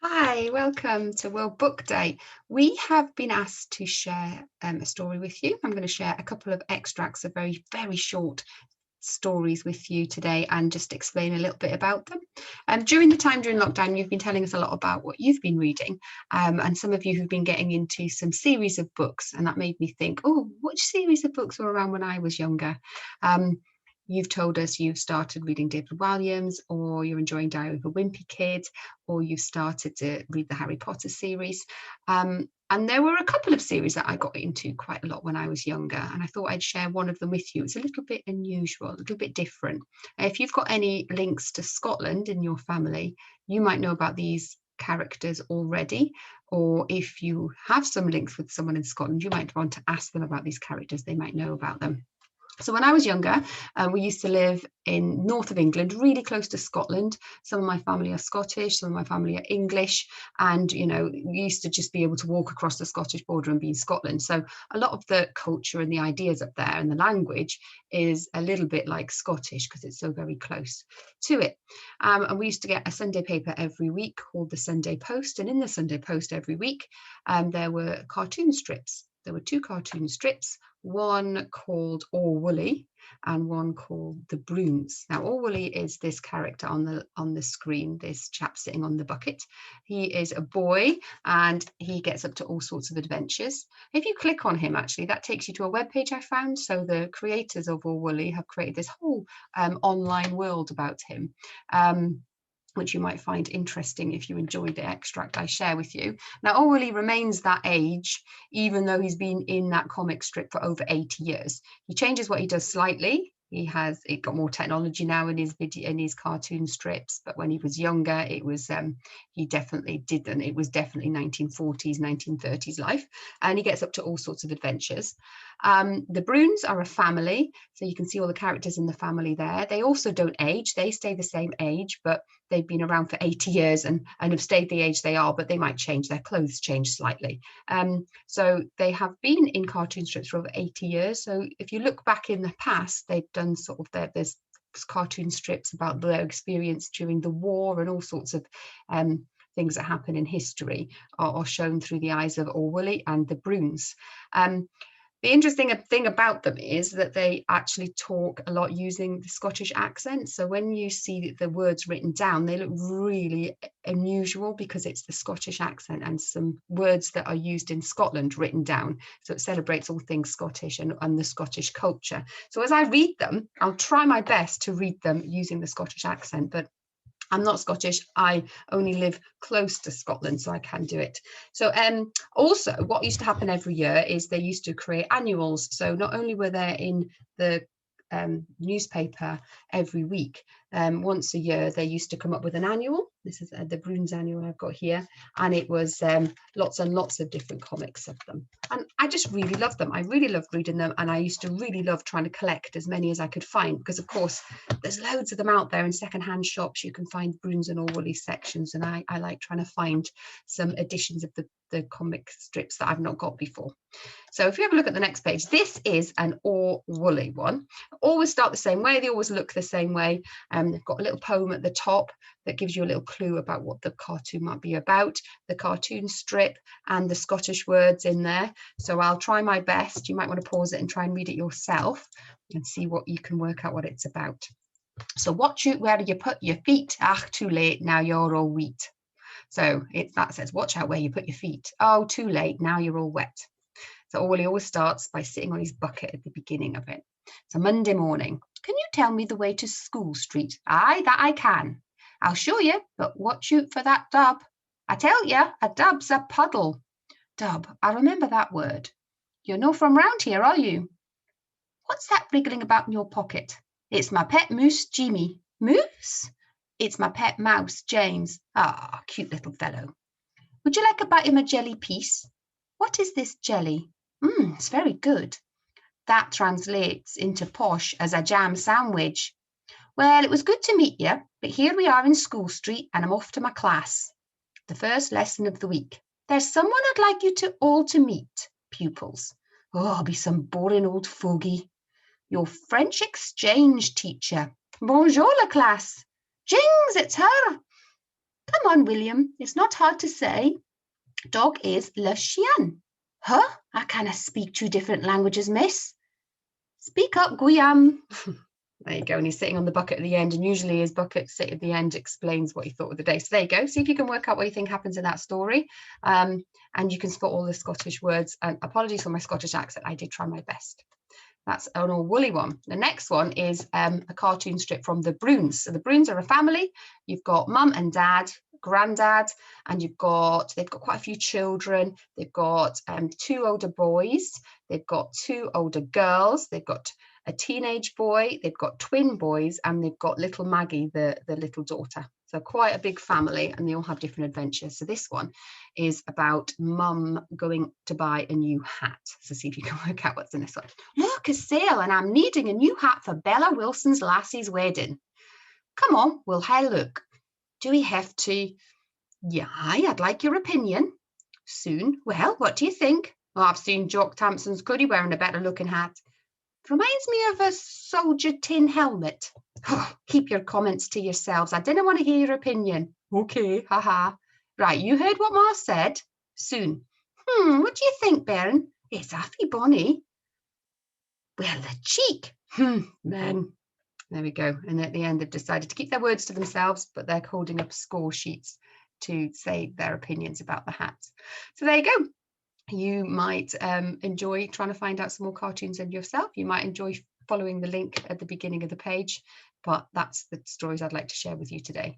Hi, welcome to World Book Day. We have been asked to share a story with you. I'm going to share a couple of extracts of very, very short stories with you today and just explain a little bit about them. During lockdown, you've been telling us a lot about what you've been reading, and some of you who've been getting into some series of books, and that made me think, oh, which series of books were around when I was younger? Um, You've told us you've started reading David Walliams, or you're enjoying Diary of a Wimpy Kid, or you've started to read the Harry Potter series. And there were a couple of series that I got into quite a lot when I was younger, and I thought I'd share one of them with you. It's a little bit unusual, a little bit different. If you've got any links to Scotland in your family, you might know about these characters already, or if you have some links with someone in Scotland, you might want to ask them about these characters. They might know about them. So when I was younger, we used to live in north of England, really close to Scotland. Some of my family are Scottish, some of my family are English, and we used to just be able to walk across the Scottish border and be in Scotland. So a lot of the culture and the ideas up there and the language is a little bit like Scottish because it's so very close to it. And we used to get a Sunday paper every week called the Sunday Post, and in the Sunday Post every week, there were cartoon strips. There were two cartoon strips, one called All Woolly and one called The Broons. Now, All Woolly is this character on the screen, this chap sitting on the bucket. He is a boy and he gets up to all sorts of adventures. If you click on him, actually, that takes you to a webpage I found. So the creators of All Woolly have created this whole online world about him. Which you might find interesting if you enjoy the extract I share with you. Now, Orwell remains that age, even though he's been in that comic strip for over 80 years. He changes what he does slightly. It got more technology now in his cartoon strips, but when he was younger, it was he definitely didn't. It was definitely 1940s, 1930s life, and he gets up to all sorts of adventures. The Broons are a family, so you can see all the characters in the family there. They also don't age; they stay the same age, but they've been around for 80 years and have stayed the age they are, but they might change. Their clothes change slightly. So they have been in cartoon strips for over 80 years. So if you look back in the past, they've done sort of there's cartoon strips about their experience during the war and all sorts of things that happen in history are shown through the eyes of Orwell and the Broons. The interesting thing about them is that they actually talk a lot using the Scottish accent. So when you see the words written down, they look really unusual because it's the Scottish accent and some words that are used in Scotland written down. So it celebrates all things Scottish and the Scottish culture. So as I read them, I'll try my best to read them using the Scottish accent, but I'm not Scottish. I only live close to Scotland, so I can do it. So also what used to happen every year is they used to create annuals. So not only were they in the newspaper every week, once a year they used to come up with an annual. This is the Broons annual I've got here, and it was lots and lots of different comics of them, and I just really loved them. I really loved reading them, and I used to really love trying to collect as many as I could find, because of course there's loads of them out there in secondhand shops. You can find Broons and Orwell sections, and I like trying to find some editions of the comic strips that I've not got before. So if you have a look at the next page, this is an Orwell one. Always start the same way. They always look the same way. They've got a little poem at the top that gives you a little clue about what the cartoon might be about, the cartoon strip and the Scottish words in there. So I'll try my best. You might want to pause it and try and read it yourself and see what you can work out what it's about. So watch out where you put your feet. Ah, too late, now you're all wheat. So that says, watch out where you put your feet. Oh, too late, now you're all wet. So Orwell always starts by sitting on his bucket at the beginning of it. It's a Monday morning. Can you tell me the way to School Street? Aye, that I can. I'll show you, but watch out for that dub. I tell you, a dub's a puddle. Dub, I remember that word. You're no from round here, are you? What's that wriggling about in your pocket? It's my pet moose, Jimmy. Moose? It's my pet mouse, James. Ah, cute little fellow. Would you like a bite of my jelly piece? What is this jelly? It's very good. That translates into posh as a jam sandwich. Well, it was good to meet you, but here we are in School Street and I'm off to my class. The first lesson of the week. There's someone I'd like you all to meet, pupils. Oh, I'll be some boring old fogey. Your French exchange teacher. Bonjour, la classe. Jings, it's her. Come on, William, it's not hard to say. Dog is le chien. Huh? I cannot speak two different languages, miss. Speak up, Guillaume. There you go. And he's sitting on the bucket at the end, and usually his bucket sit at the end explains what he thought of the day. So there you go. See if you can work out what you think happens in that story. And you can spot all the Scottish words. And apologies for my Scottish accent. I did try my best. That's an all woolly one. The next one is a cartoon strip from the Bruins. So the Bruins are a family. You've got mum and dad, granddad, and they've got quite a few children. They've got 2 older boys. They've got 2 older girls. They've got a teenage boy. They've got twin boys, and they've got little Maggie, the little daughter. So quite a big family, and they all have different adventures. So this one is about mum going to buy a new hat. So see if you can work out what's in this one. Look, a sale, and I'm needing a new hat for Bella Wilson's lassie's wedding. Come on, we'll have a look. Do we have to? Yeah, I'd like your opinion. Soon. Well, what do you think? Oh, I've seen Jock Tamson's Cuddy wearing a better looking hat. It reminds me of a soldier tin helmet. Oh, keep your comments to yourselves. I didn't want to hear your opinion. Okay, haha. Right, you heard what Ma said. Soon. What do you think, Baron? It's affy bonny. Well, the cheek. Then. There we go. And at the end, they've decided to keep their words to themselves, but they're holding up score sheets to say their opinions about the hats. So there you go. You might enjoy trying to find out some more cartoons in yourself. You might enjoy following the link at the beginning of the page, but that's the stories I'd like to share with you today.